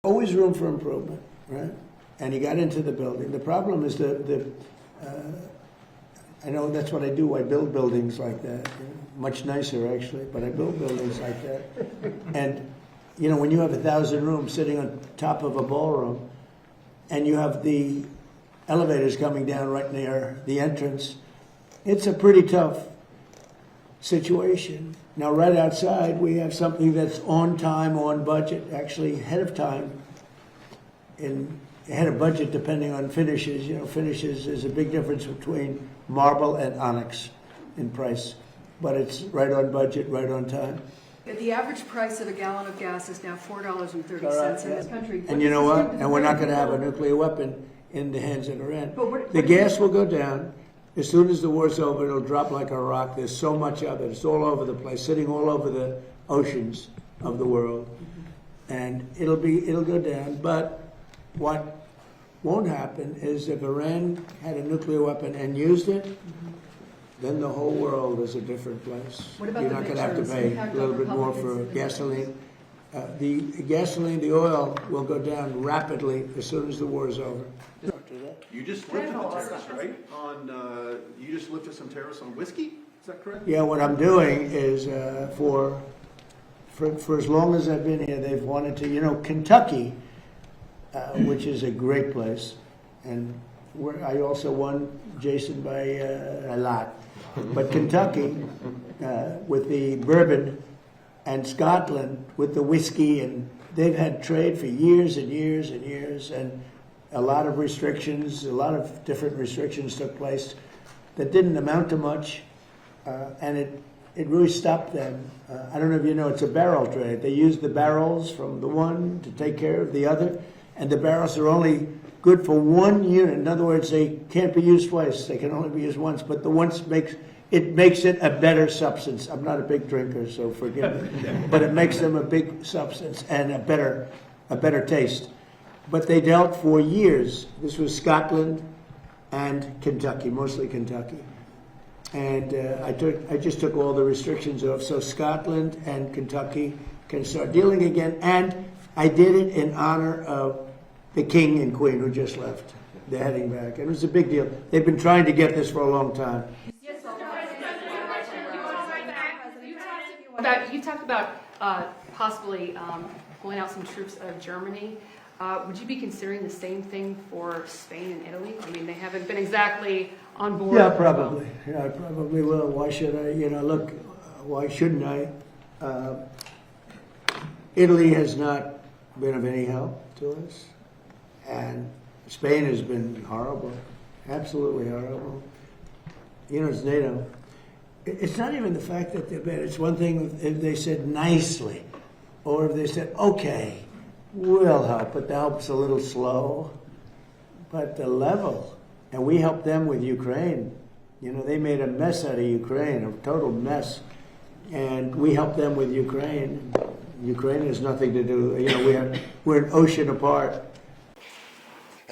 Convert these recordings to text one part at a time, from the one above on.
always room for improvement, right? And he got into the building. The problem is I know that's what I do. I build buildings like that. Much nicer, actually, but I build buildings like that. And, you know, when you have 1,000 rooms sitting on top of a ballroom, and you have the elevators coming down right near the entrance, it's a pretty tough situation. Now, right outside, we have something that's on time, on budget, actually ahead of time, ahead of budget depending on finishes. You know, finishes is a big difference between marble and onyx in price, but it's right on budget, right on time. The average price of a gallon of gas is now $4.30 in this country. And you know what? And we're not going to have a nuclear weapon in the hands of Iran. The gas will go down. As soon as the war's over, it'll drop like a rock. There's so much of it. It's all over the place, sitting all over the oceans of the world. And it'll go down. But what won't happen is if Iran had a nuclear weapon and used it, then the whole world is a different place. What about You're not going to have to pay a little bit more for gasoline. The gasoline, the oil will go down rapidly as soon as the war is over. You just lifted the tariffs, right? You just lifted some tariffs on whiskey? Is that correct? Yeah, what I'm doing is for as long as I've been here, they've wanted to, you know, Kentucky, which is a great place, and I also won, Jason, by a lot. But Kentucky, with the bourbon, and Scotland with the whiskey, and they've had trade for years and years and years, and a lot of restrictions, a lot of different restrictions took place that didn't amount to much, and it really stopped them. I don't know if you know, it's a barrel trade. They use the barrels from the one to take care of the other, and the barrels are only good for one unit. In other words, they can't be used twice. They can only be used once, but the once makes it a better substance. I'm not a big drinker, so forgive me. But it makes them a big substance and a better taste. But they dealt for years. This was Scotland and Kentucky, mostly Kentucky. And I just took all the restrictions off. So Scotland and Kentucky can start dealing again. And I did it in honor of the king and queen who just left. They're heading back. And it was a big deal. They've been trying to get this for a long time. You talked about possibly pulling out some troops out of Germany. Would you be considering the same thing for Spain and Italy? I mean, they haven't been exactly on board. Yeah, probably. Yeah, I probably will. Why should I? You know, look, why shouldn't I? Italy has not been of any help to us. And Spain has been horrible. Absolutely horrible. You know, it's NATO. It's not even the fact that they're bad. It's one thing if they said nicely, or if they said, okay, we'll help, but the help's a little slow. But the level, and we helped them with Ukraine. You know, they made a mess out of Ukraine, a total mess. And we helped them with Ukraine. Ukraine has nothing to do, you know, we're an ocean apart.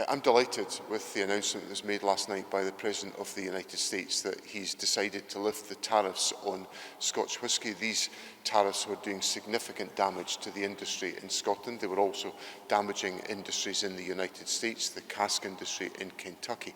I'm delighted with the announcement that was made last night by the President of the United States that he's decided to lift the tariffs on Scotch whisky. These tariffs were doing significant damage to the industry in Scotland. They were also damaging industries in the United States, the cask industry in Kentucky.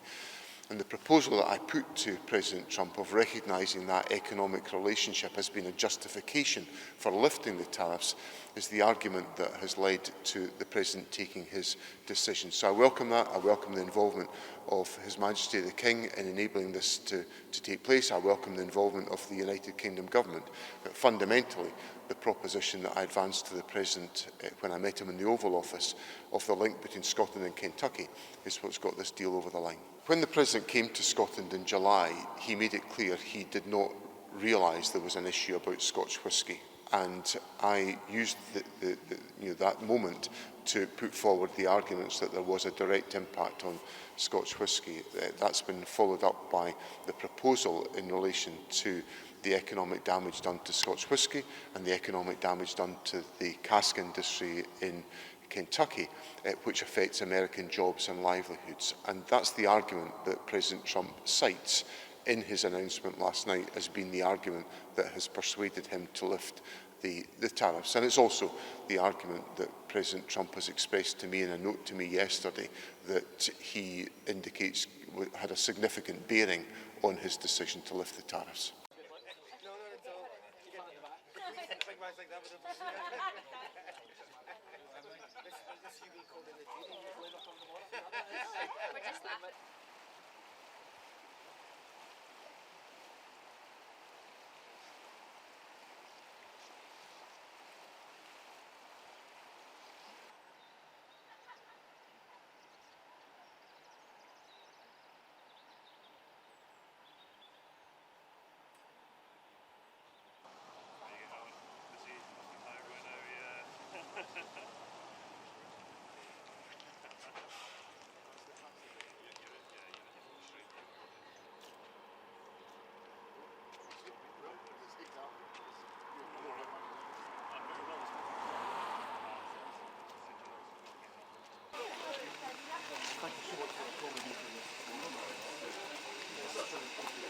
And the proposal that I put to President Trump of recognising that economic relationship as being a justification for lifting the tariffs is the argument that has led to the President taking his decision. So I welcome that. I welcome the involvement of His Majesty the King in enabling this to take place. I welcome the involvement of the United Kingdom Government. But fundamentally, the proposition that I advanced to the President when I met him in the Oval Office of the link between Scotland and Kentucky is what's got this deal over the line. When the President came to Scotland in July, he made it clear he did not realise there was an issue about Scotch whisky. And I used that moment to put forward the arguments that there was a direct impact on Scotch whisky. That's been followed up by the proposal in relation to the economic damage done to Scotch whisky and the economic damage done to the cask industry in Kentucky, which affects American jobs and livelihoods. And that's the argument that President Trump cites in his announcement last night has been the argument that has persuaded him to lift the tariffs. And it's also the argument that President Trump has expressed to me in a note to me yesterday that he indicates had a significant bearing on his decision to lift the tariffs. Thank you so much for coming.